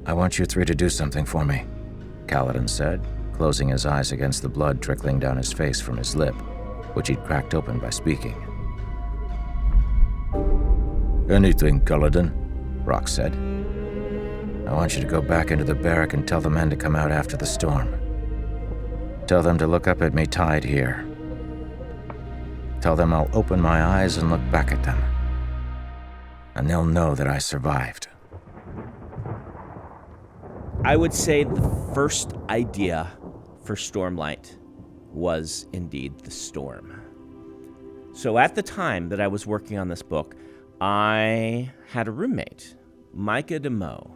I want you three to do something for me, Kaladan said, closing his eyes against the blood trickling down his face from his lip, which he'd cracked open by speaking. Anything, Kaladan, Rock said. I want you to go back into the barrack and tell the men to come out after the storm. Tell them to look up at me tied here. Tell them I'll open my eyes and look back at them. And they'll know that I survived. I would say the first idea for Stormlight was indeed the storm. So at the time that I was working on this book, I had a roommate, Micah DeMoux.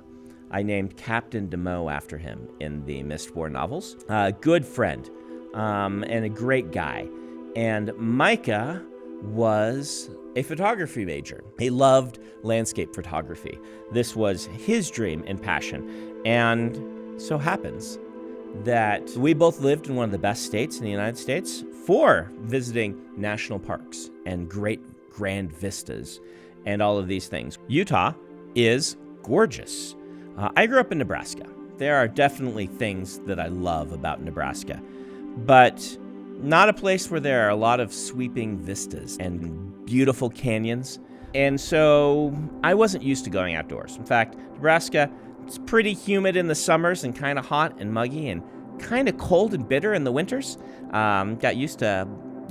I named Captain DeMoux after him in the Mistborn novels. A good friend and a great guy. And Micah was a photography major. He loved landscape photography. This was his dream and passion. And so happens that we both lived in one of the best states in the United States for visiting national parks and great grand vistas and all of these things. Utah is gorgeous. I grew up in Nebraska. There are definitely things that I love about Nebraska, but not a place where there are a lot of sweeping vistas and beautiful canyons. And so I wasn't used to going outdoors. In fact, Nebraska, it's pretty humid in the summers and kind of hot and muggy and kind of cold and bitter in the winters. Got used to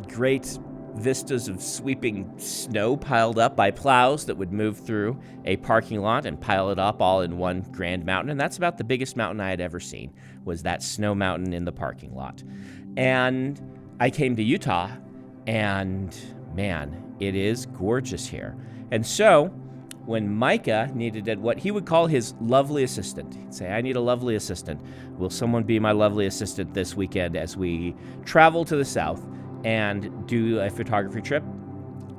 great vistas of sweeping snow piled up by plows that would move through a parking lot and pile it up all in one grand mountain. And that's about the biggest mountain I had ever seen, was that snow mountain in the parking lot. And I came to Utah, and man, it is gorgeous here. And so when Micah needed what he would call his lovely assistant, he'd say, I need a lovely assistant. Will someone be my lovely assistant this weekend as we travel to the south and do a photography trip?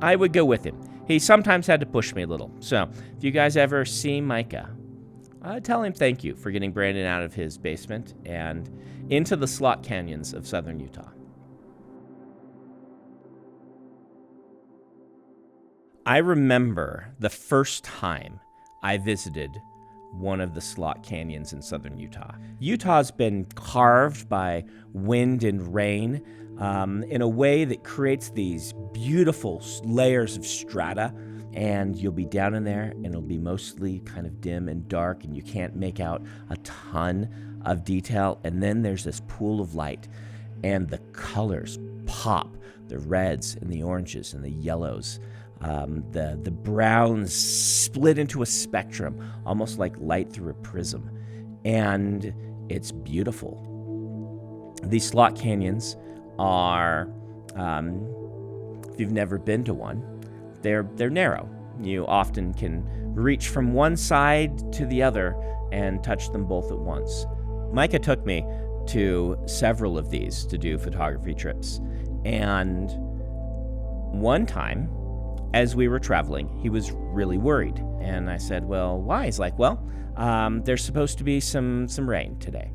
I would go with him. He sometimes had to push me a little. So if you guys ever see Micah, tell him thank you for getting Brandon out of his basement and into the slot canyons of southern Utah. I remember the first time I visited one of the slot canyons in southern Utah. Utah's been carved by wind and rain in a way that creates these beautiful layers of strata, and you'll be down in there and it'll be mostly kind of dim and dark and you can't make out a ton of detail, and then there's this pool of light and the colors pop, the reds and the oranges and the yellows. The browns split into a spectrum, almost like light through a prism, and it's beautiful. These slot canyons are, if you've never been to one, they're narrow. You often can reach from one side to the other and touch them both at once. Micah took me to several of these to do photography trips, and one time, as we were traveling, he was really worried. And I said, well, why? He's like, well, there's supposed to be some rain today.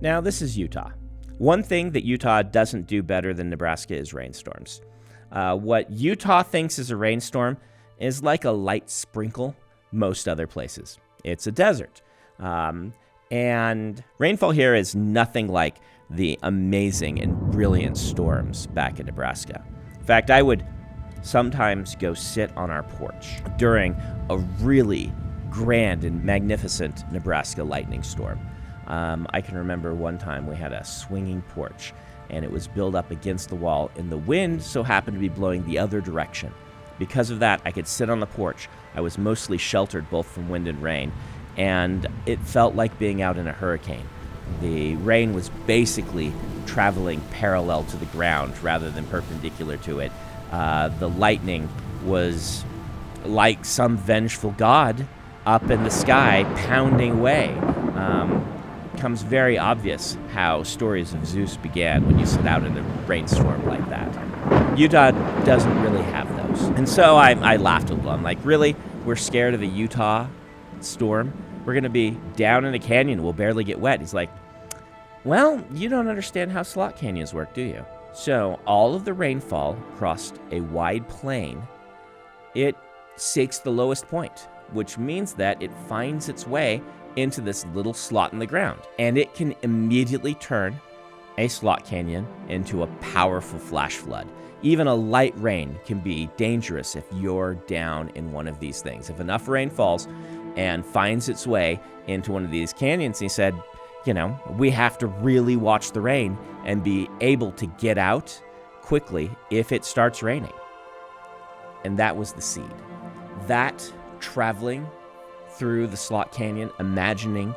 Now, this is Utah. One thing that Utah doesn't do better than Nebraska is rainstorms. What Utah thinks is a rainstorm is like a light sprinkle most other places. It's a desert. And rainfall here is nothing like the amazing and brilliant storms back in Nebraska. In fact, I would sometimes go sit on our porch during a really grand and magnificent Nebraska lightning storm. I can remember one time we had a swinging porch, and it was built up against the wall, and the wind so happened to be blowing the other direction. Because of that, I could sit on the porch. I was mostly sheltered both from wind and rain, and it felt like being out in a hurricane. The rain was basically traveling parallel to the ground rather than perpendicular to it. The lightning was like some vengeful god up in the sky pounding away. Becomes very obvious how stories of Zeus began when you sit out in a rainstorm like that. Utah doesn't really have those. And so I laughed a little. I'm like, really? We're scared of a Utah storm? We're going to be down in a canyon. We'll barely get wet. He's like, well, you don't understand how slot canyons work, do you? So all of the rainfall crossed a wide plain. It seeks the lowest point, which means that it finds its way into this little slot in the ground, and it can immediately turn a slot canyon into a powerful flash flood. Even a light rain can be dangerous if you're down in one of these things. If enough rain falls and finds its way into one of these canyons, he said, we have to really watch the rain and be able to get out quickly if it starts raining. And that was the seed. That traveling through the slot canyon, imagining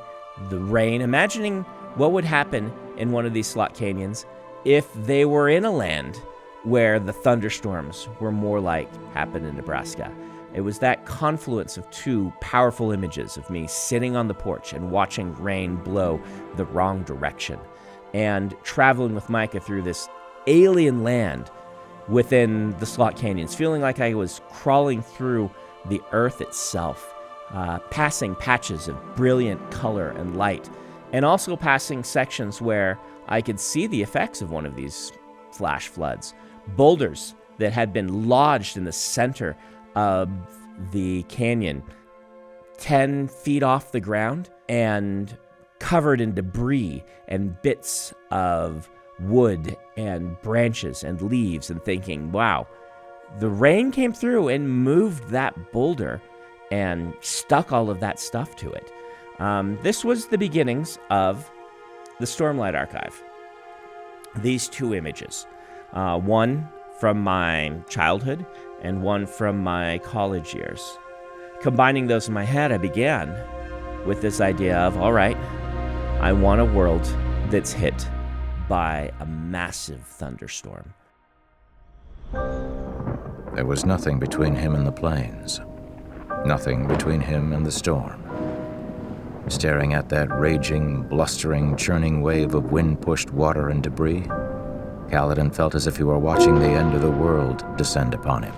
the rain, imagining what would happen in one of these slot canyons if they were in a land where the thunderstorms were more like happened in Nebraska. It was that confluence of two powerful images of me sitting on the porch and watching rain blow the wrong direction and traveling with Micah through this alien land within the slot canyons, feeling like I was crawling through the earth itself, passing patches of brilliant color and light, and also passing sections where I could see the effects of one of these flash floods. Boulders that had been lodged in the center of the canyon, 10 feet off the ground and covered in debris and bits of wood and branches and leaves, and thinking, wow, the rain came through and moved that boulder and stuck all of that stuff to it. This was the beginnings of the Stormlight Archive. These two images, one from my childhood and one from my college years. Combining those in my head, I began with this idea of, all right, I want a world that's hit by a massive thunderstorm. There was nothing between him and the plains. Nothing between him and the storm. Staring at that raging, blustering, churning wave of wind-pushed water and debris, Kaladan felt as if he were watching the end of the world descend upon him.